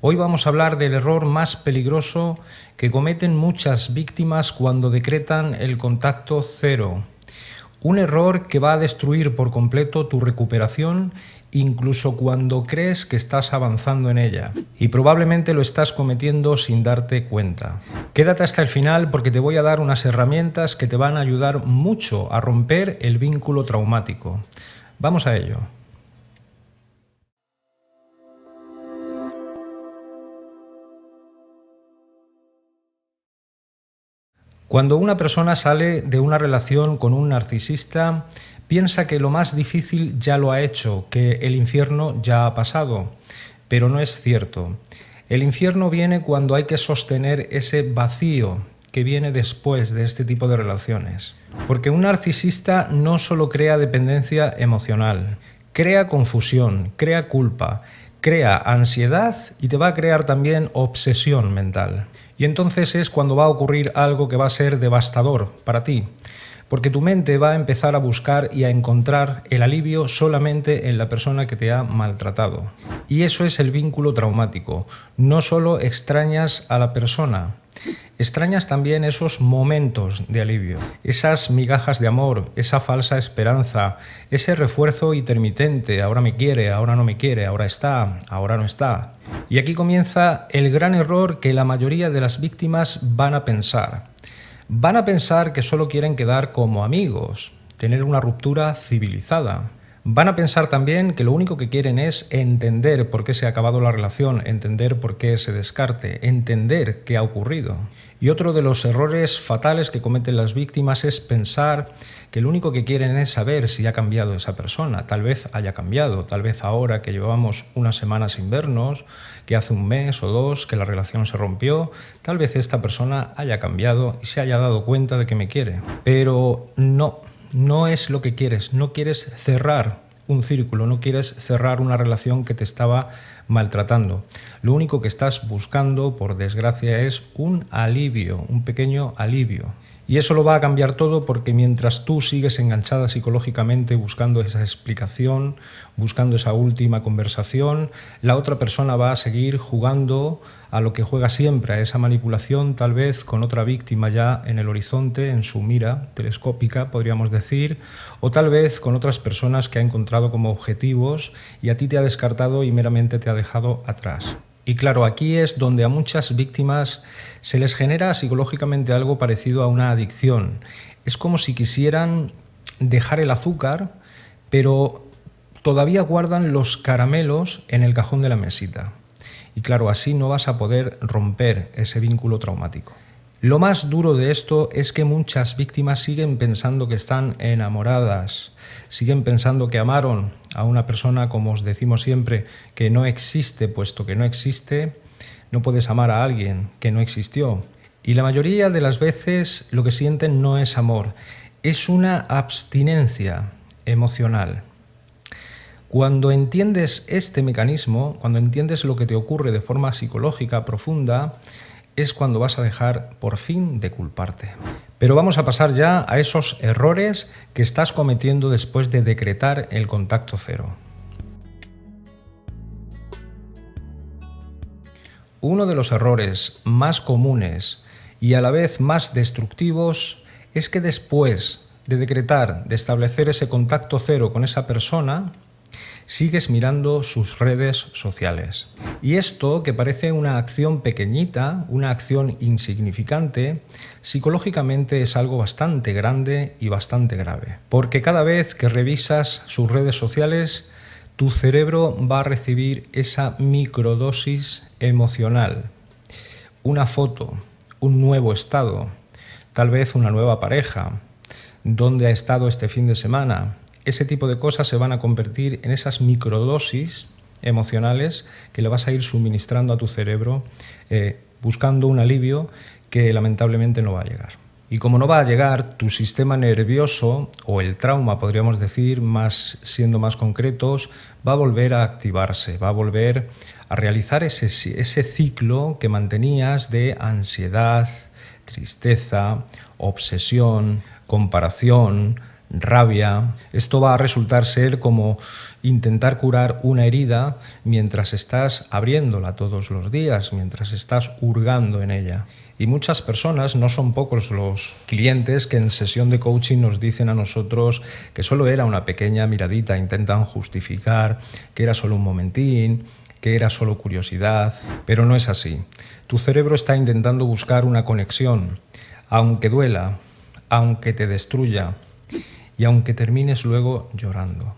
Hoy vamos a hablar del error más peligroso que cometen muchas víctimas cuando decretan el contacto cero. Un error que va a destruir por completo tu recuperación, incluso cuando crees que estás avanzando en ella. Y probablemente lo estás cometiendo sin darte cuenta. Quédate hasta el final porque te voy a dar unas herramientas que te van a ayudar mucho a romper el vínculo traumático. Vamos a ello. Cuando una persona sale de una relación con un narcisista, piensa que lo más difícil ya lo ha hecho, que el infierno ya ha pasado. Pero no es cierto. El infierno viene cuando hay que sostener ese vacío que viene después de este tipo de relaciones. Porque un narcisista no solo crea dependencia emocional, crea confusión, crea culpa, crea ansiedad y te va a crear también obsesión mental. Y entonces es cuando va a ocurrir algo que va a ser devastador para ti, porque tu mente va a empezar a buscar y a encontrar el alivio solamente en la persona que te ha maltratado. Y eso es el vínculo traumático. No solo extrañas a la persona, extrañas también esos momentos de alivio, esas migajas de amor, esa falsa esperanza, ese refuerzo intermitente, ahora me quiere, ahora no me quiere, ahora está, ahora no está. Y aquí comienza el gran error que la mayoría de las víctimas van a pensar. Van a pensar que solo quieren quedar como amigos, tener una ruptura civilizada. Van a pensar también que lo único que quieren es entender por qué se ha acabado la relación, entender por qué se descarte, entender qué ha ocurrido. Y otro de los errores fatales que cometen las víctimas es pensar que lo único que quieren es saber si ha cambiado esa persona. Tal vez haya cambiado, tal vez ahora que llevábamos unas semanas sin vernos, que hace un mes o dos que la relación se rompió, tal vez esta persona haya cambiado y se haya dado cuenta de que me quiere. Pero no es lo que quieres, no quieres cerrar un círculo, no quieres cerrar una relación que te estaba maltratando. Lo único que estás buscando, por desgracia, es un alivio, un pequeño alivio. Y eso lo va a cambiar todo porque mientras tú sigues enganchada psicológicamente buscando esa explicación, buscando esa última conversación, la otra persona va a seguir jugando a lo que juega siempre, a esa manipulación, tal vez con otra víctima ya en el horizonte, en su mira telescópica, podríamos decir, o tal vez con otras personas que ha encontrado como objetivos y a ti te ha descartado y meramente te ha dejado atrás. Y claro, aquí es donde a muchas víctimas se les genera psicológicamente algo parecido a una adicción. Es como si quisieran dejar el azúcar, pero todavía guardan los caramelos en el cajón de la mesita. Y claro, así no vas a poder romper ese vínculo traumático. Lo más duro de esto es que muchas víctimas siguen pensando que están enamoradas, siguen pensando que amaron a una persona, como os decimos siempre, que no existe, puesto que no existe, no puedes amar a alguien que no existió. Y la mayoría de las veces lo que sienten no es amor, es una abstinencia emocional. Cuando entiendes este mecanismo, cuando entiendes lo que te ocurre de forma psicológica profunda, es cuando vas a dejar por fin de culparte. Pero vamos a pasar ya a esos errores que estás cometiendo después de decretar el contacto cero. Uno de los errores más comunes y a la vez más destructivos es que después de decretar, de establecer ese contacto cero con esa persona, sigues mirando sus redes sociales. Y esto, que parece una acción pequeñita, una acción insignificante, psicológicamente es algo bastante grande y bastante grave. Porque cada vez que revisas sus redes sociales, tu cerebro va a recibir esa microdosis emocional. Una foto, un nuevo estado, tal vez una nueva pareja, dónde ha estado este fin de semana. Ese tipo de cosas se van a convertir en esas microdosis emocionales que le vas a ir suministrando a tu cerebro buscando un alivio que lamentablemente no va a llegar. Y como no va a llegar, tu sistema nervioso o el trauma, podríamos decir, siendo más concretos, va a volver a activarse, va a volver a realizar ese ciclo que mantenías de ansiedad, tristeza, obsesión, comparación, rabia. Esto va a resultar ser como intentar curar una herida mientras estás abriéndola todos los días, mientras estás hurgando en ella. Y muchas personas, no son pocos los clientes que en sesión de coaching nos dicen a nosotros que solo era una pequeña miradita, intentan justificar que era solo un momentín, que era solo curiosidad, pero no es así. Tu cerebro está intentando buscar una conexión, aunque duela, aunque te destruya y aunque termines luego llorando.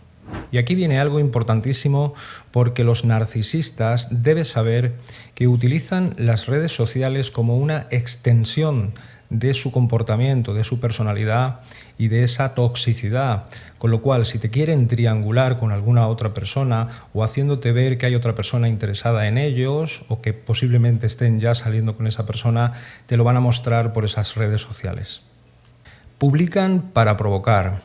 Y aquí viene algo importantísimo, porque los narcisistas debes saber que utilizan las redes sociales como una extensión de su comportamiento, de su personalidad y de esa toxicidad, con lo cual si te quieren triangular con alguna otra persona o haciéndote ver que hay otra persona interesada en ellos o que posiblemente estén ya saliendo con esa persona, te lo van a mostrar por esas redes sociales. Publican para provocar,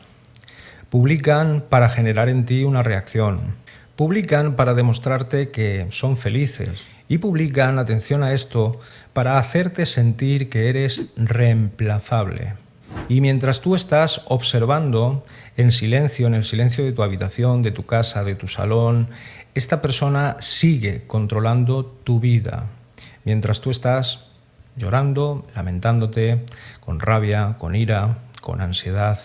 publican para generar en ti una reacción, publican para demostrarte que son felices y publican, atención a esto, para hacerte sentir que eres reemplazable. Y mientras tú estás observando en silencio, en el silencio de tu habitación, de tu casa, de tu salón, esta persona sigue controlando tu vida. Mientras tú estás llorando, lamentándote, con rabia, con ira, con ansiedad.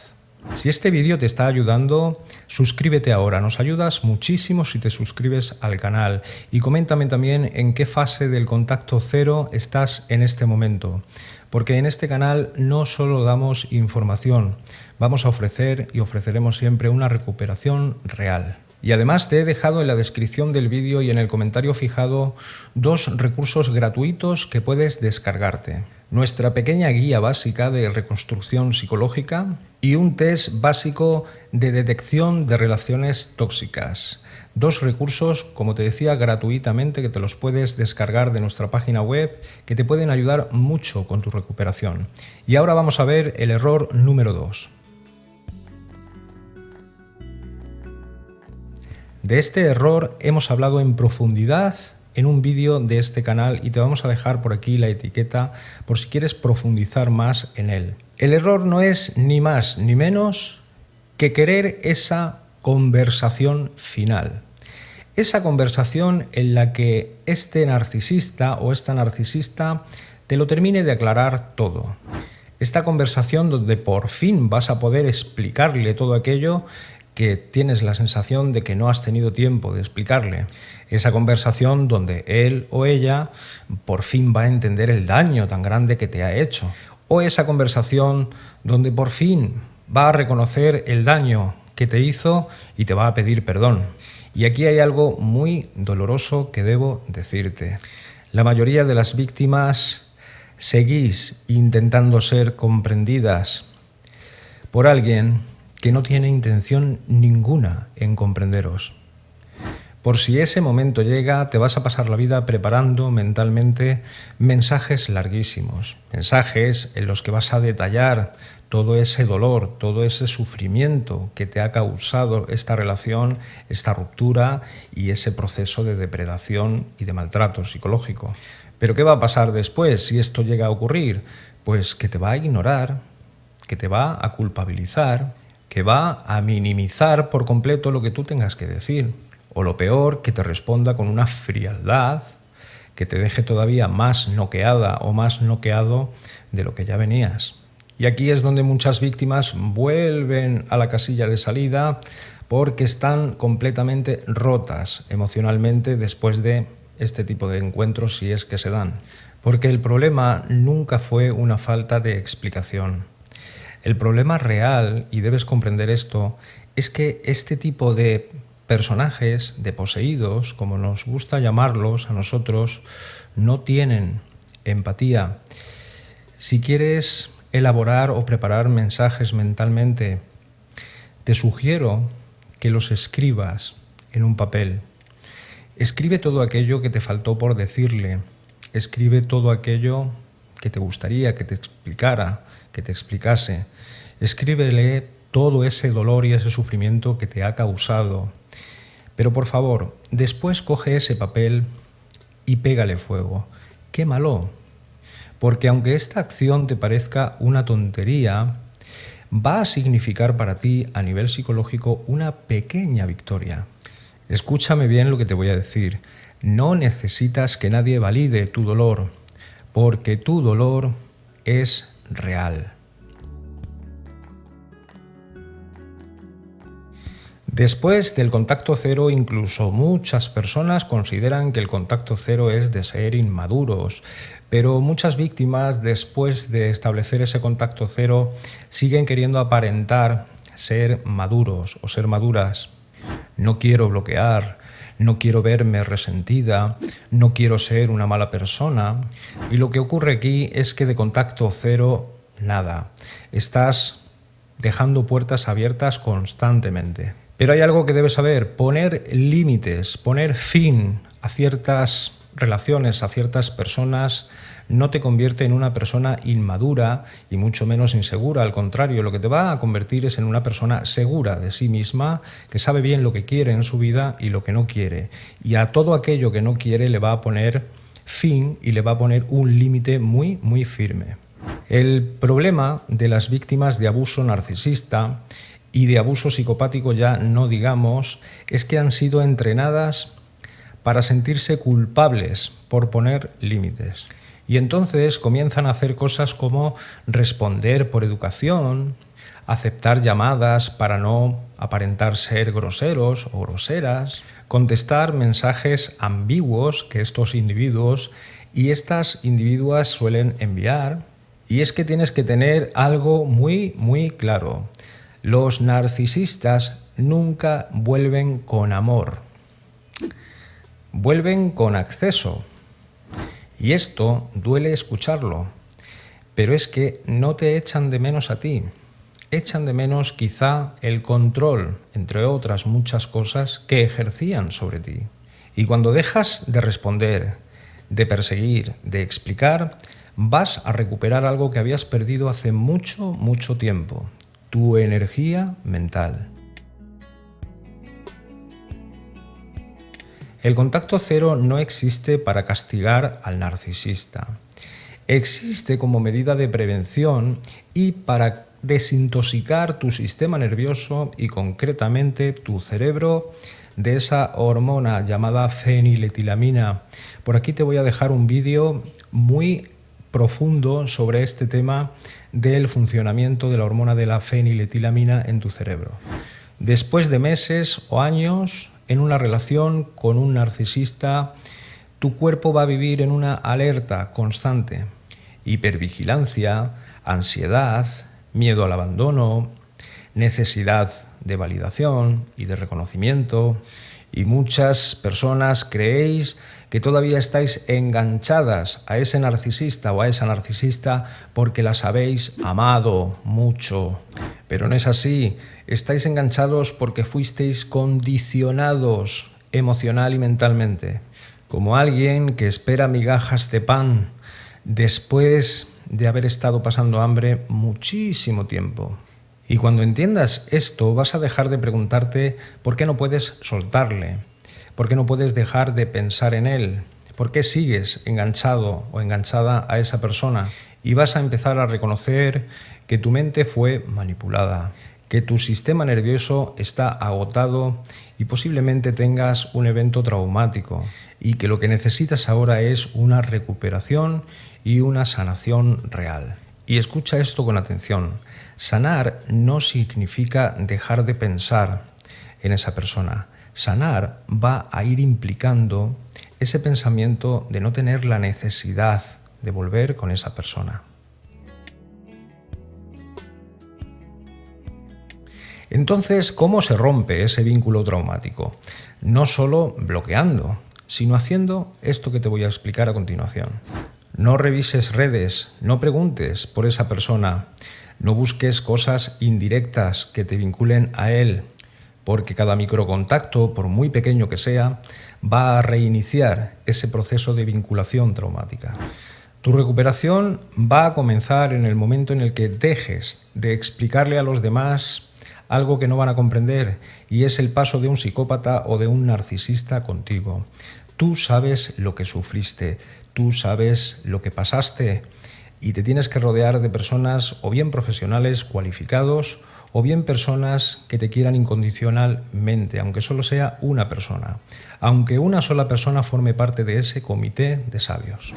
Si este vídeo te está ayudando, suscríbete ahora. Nos ayudas muchísimo si te suscribes al canal. Y coméntame también en qué fase del contacto cero estás en este momento. Porque en este canal no solo damos información, vamos a ofrecer y ofreceremos siempre una recuperación real. Y además te he dejado en la descripción del vídeo y en el comentario fijado 2 recursos gratuitos que puedes descargarte. Nuestra pequeña guía básica de reconstrucción psicológica y un test básico de detección de relaciones tóxicas. 2 recursos, como te decía, gratuitamente, que te los puedes descargar de nuestra página web, que te pueden ayudar mucho con tu recuperación. Y ahora vamos a ver el error número 2. De este error hemos hablado en profundidad en un vídeo de este canal y te vamos a dejar por aquí la etiqueta por si quieres profundizar más en él. El error no es ni más ni menos que querer esa conversación final. Esa conversación en la que este narcisista o esta narcisista te lo termine de aclarar todo. Esta conversación donde por fin vas a poder explicarle todo aquello que tienes la sensación de que no has tenido tiempo de explicarle. Esa conversación donde él o ella por fin va a entender el daño tan grande que te ha hecho. O esa conversación donde por fin va a reconocer el daño que te hizo y te va a pedir perdón. Y aquí hay algo muy doloroso que debo decirte. La mayoría de las víctimas seguís intentando ser comprendidas por alguien que no tiene intención ninguna en comprenderos. Por si ese momento llega, te vas a pasar la vida preparando mentalmente mensajes larguísimos, mensajes en los que vas a detallar todo ese dolor, todo ese sufrimiento que te ha causado esta relación, esta ruptura y ese proceso de depredación y de maltrato psicológico. Pero ¿qué va a pasar después si esto llega a ocurrir? Pues que te va a ignorar, que te va a culpabilizar, que va a minimizar por completo lo que tú tengas que decir. O lo peor, que te responda con una frialdad que te deje todavía más noqueada o más noqueado de lo que ya venías. Y aquí es donde muchas víctimas vuelven a la casilla de salida porque están completamente rotas emocionalmente después de este tipo de encuentros, si es que se dan. Porque el problema nunca fue una falta de explicación. El problema real, y debes comprender esto, es que este tipo de personajes, de poseídos, como nos gusta llamarlos a nosotros, no tienen empatía. Si quieres elaborar o preparar mensajes mentalmente, te sugiero que los escribas en un papel. Escribe todo aquello que te faltó por decirle. Escribe todo aquello que te gustaría que te explicara, que te explicase. Escríbele todo ese dolor y ese sufrimiento que te ha causado. Pero por favor, después coge ese papel y pégale fuego. Quémalo. Porque aunque esta acción te parezca una tontería, va a significar para ti a nivel psicológico una pequeña victoria. Escúchame bien lo que te voy a decir. No necesitas que nadie valide tu dolor, porque tu dolor es real. Después del contacto cero, incluso muchas personas consideran que el contacto cero es de ser inmaduros, pero muchas víctimas, después de establecer ese contacto cero, siguen queriendo aparentar ser maduros o ser maduras. No quiero bloquear, no quiero verme resentida, no quiero ser una mala persona. Y lo que ocurre aquí es que de contacto cero, nada. Estás dejando puertas abiertas constantemente. Pero hay algo que debes saber: poner límites, poner fin a ciertas relaciones, a ciertas personas, no te convierte en una persona inmadura y mucho menos insegura. Al contrario, lo que te va a convertir es en una persona segura de sí misma, que sabe bien lo que quiere en su vida y lo que no quiere. Y a todo aquello que no quiere le va a poner fin y le va a poner un límite muy, muy firme. El problema de las víctimas de abuso narcisista y de abuso psicopático, ya no digamos, es que han sido entrenadas para sentirse culpables por poner límites. Y entonces comienzan a hacer cosas como responder por educación, aceptar llamadas para no aparentar ser groseros o groseras, contestar mensajes ambiguos que estos individuos y estas individuas suelen enviar. Y es que tienes que tener algo muy, muy claro. Los narcisistas nunca vuelven con amor, vuelven con acceso. Y esto duele escucharlo, pero es que no te echan de menos a ti. Echan de menos quizá el control, entre otras muchas cosas, que ejercían sobre ti. Y cuando dejas de responder, de perseguir, de explicar, vas a recuperar algo que habías perdido hace mucho, mucho tiempo: tu energía mental. El contacto cero no existe para castigar al narcisista. Existe como medida de prevención y para desintoxicar tu sistema nervioso y concretamente tu cerebro de esa hormona llamada feniletilamina. Por aquí te voy a dejar un vídeo muy profundo sobre este tema del funcionamiento de la hormona de la feniletilamina en tu cerebro. Después de meses o años en una relación con un narcisista, tu cuerpo va a vivir en una alerta constante: hipervigilancia, ansiedad, miedo al abandono, necesidad de validación y de reconocimiento. Y muchas personas creéis que todavía estáis enganchadas a ese narcisista o a esa narcisista porque las habéis amado mucho. Pero no es así. Estáis enganchados porque fuisteis condicionados emocional y mentalmente, como alguien que espera migajas de pan después de haber estado pasando hambre muchísimo tiempo. Y cuando entiendas esto, vas a dejar de preguntarte por qué no puedes soltarle, por qué no puedes dejar de pensar en él, por qué sigues enganchado o enganchada a esa persona. Y vas a empezar a reconocer que tu mente fue manipulada, que tu sistema nervioso está agotado y posiblemente tengas un evento traumático y que lo que necesitas ahora es una recuperación y una sanación real. Y escucha esto con atención. Sanar no significa dejar de pensar en esa persona. Sanar va a ir implicando ese pensamiento de no tener la necesidad de volver con esa persona. Entonces, ¿cómo se rompe ese vínculo traumático? No solo bloqueando, sino haciendo esto que te voy a explicar a continuación. No revises redes, no preguntes por esa persona, no busques cosas indirectas que te vinculen a él, porque cada microcontacto, por muy pequeño que sea, va a reiniciar ese proceso de vinculación traumática. Tu recuperación va a comenzar en el momento en el que dejes de explicarle a los demás algo que no van a comprender, y es el paso de un psicópata o de un narcisista contigo. Tú sabes lo que sufriste, tú sabes lo que pasaste, y te tienes que rodear de personas o bien profesionales cualificados o bien personas que te quieran incondicionalmente, aunque solo sea una persona, aunque una sola persona forme parte de ese comité de sabios.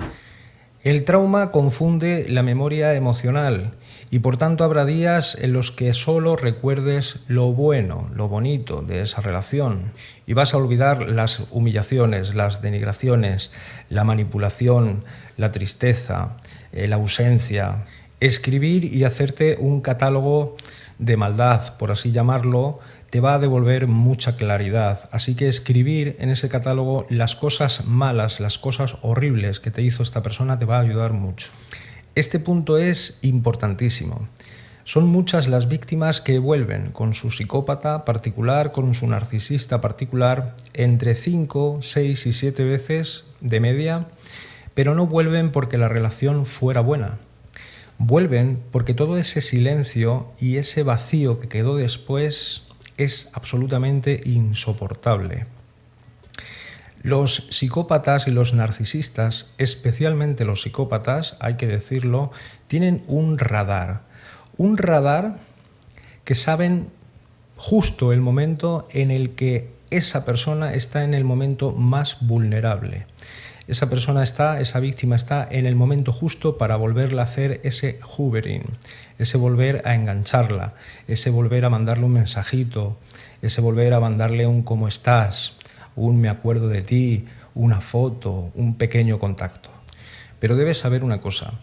El trauma confunde la memoria emocional y por tanto habrá días en los que solo recuerdes lo bueno, lo bonito de esa relación y vas a olvidar las humillaciones, las denigraciones, la manipulación, la tristeza, la ausencia. Escribir y hacerte un catálogo de maldad, por así llamarlo, te va a devolver mucha claridad. Así que escribir en ese catálogo las cosas malas, las cosas horribles que te hizo esta persona te va a ayudar mucho. Este punto es importantísimo. Son muchas las víctimas que vuelven con su psicópata particular, con su narcisista particular, entre 5, 6 y 7 veces de media, pero no vuelven porque la relación fuera buena. Vuelven porque todo ese silencio y ese vacío que quedó después es absolutamente insoportable. Los psicópatas y los narcisistas, especialmente los psicópatas, hay que decirlo, tienen un radar que saben justo el momento en el que esa persona está en el momento más vulnerable. Esa persona esa víctima está en el momento justo para volverla a hacer ese hoovering, ese volver a engancharla, ese volver a mandarle un mensajito, ese volver a mandarle un ¿cómo estás?, un me acuerdo de ti, una foto, un pequeño contacto. Pero debes saber una cosa,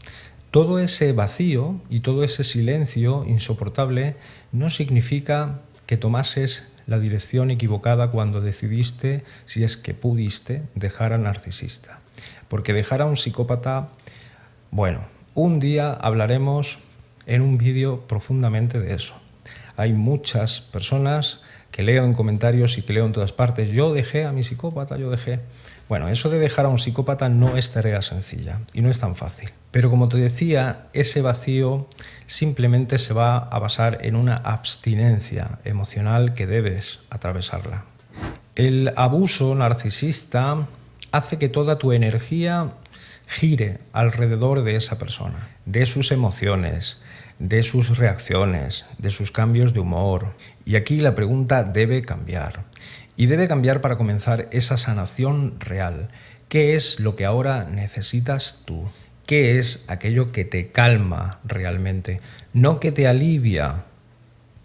todo ese vacío y todo ese silencio insoportable no significa que tomases la dirección equivocada cuando decidiste, si es que pudiste, dejar al narcisista. Porque dejar a un psicópata, bueno, un día hablaremos en un vídeo profundamente de eso. Hay muchas personas que leo en comentarios y que leo en todas partes, yo dejé a mi psicópata, yo dejé... Bueno, eso de dejar a un psicópata no es tarea sencilla y no es tan fácil. Pero como te decía, ese vacío simplemente se va a basar en una abstinencia emocional que debes atravesarla. El abuso narcisista hace que toda tu energía gire alrededor de esa persona, de sus emociones, de sus reacciones, de sus cambios de humor. Y aquí la pregunta debe cambiar. Y debe cambiar para comenzar esa sanación real. ¿Qué es lo que ahora necesitas tú? ¿Qué es aquello que te calma realmente? No que te alivia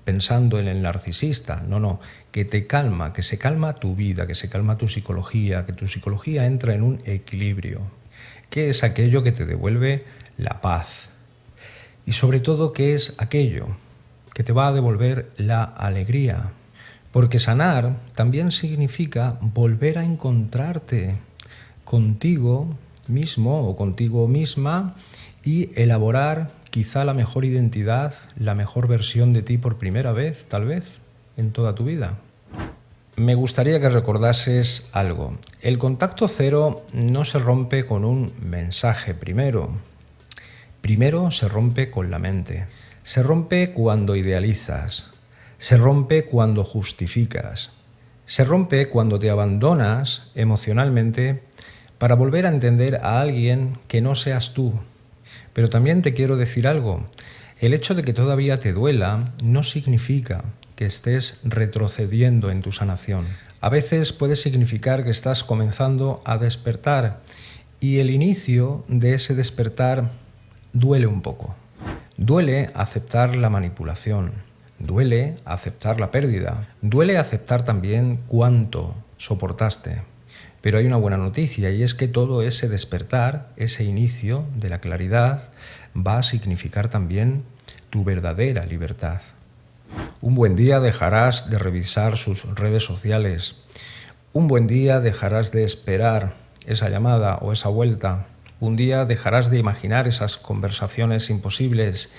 pensando en el narcisista, no, que te calma, que se calma tu vida, que se calma tu psicología, que tu psicología entra en un equilibrio. ¿Qué es aquello que te devuelve la paz? Y sobre todo, ¿qué es aquello que te va a devolver la alegría? Porque sanar también significa volver a encontrarte contigo mismo o contigo misma y elaborar quizá la mejor identidad, la mejor versión de ti por primera vez, tal vez, en toda tu vida. Me gustaría que recordases algo. El contacto cero no se rompe con un mensaje primero. Primero se rompe con la mente. Se rompe cuando idealizas. Se rompe cuando justificas. Se rompe cuando te abandonas emocionalmente para volver a entender a alguien que no seas tú. Pero también te quiero decir algo. El hecho de que todavía te duela no significa que estés retrocediendo en tu sanación. A veces puede significar que estás comenzando a despertar y el inicio de ese despertar duele un poco. Duele aceptar la manipulación. Duele aceptar la pérdida. Duele aceptar también cuánto soportaste. Pero hay una buena noticia y es que todo ese despertar, ese inicio de la claridad, va a significar también tu verdadera libertad. Un buen día dejarás de revisar sus redes sociales. Un buen día dejarás de esperar esa llamada o esa vuelta. Un día dejarás de imaginar esas conversaciones imposibles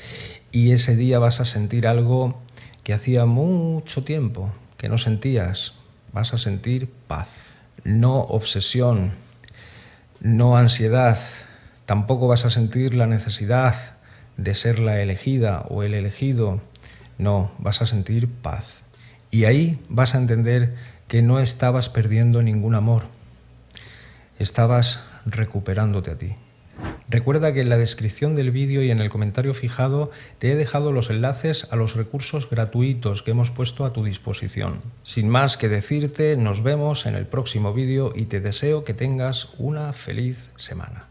y ese día vas a sentir algo que hacía mucho tiempo que no sentías. Vas a sentir paz. No obsesión, no ansiedad. Tampoco vas a sentir la necesidad de ser la elegida o el elegido. No, vas a sentir paz. Y ahí vas a entender que no estabas perdiendo ningún amor. Estabas recuperándote a ti. Recuerda que en la descripción del vídeo y en el comentario fijado te he dejado los enlaces a los recursos gratuitos que hemos puesto a tu disposición. Sin más que decirte, nos vemos en el próximo vídeo y te deseo que tengas una feliz semana.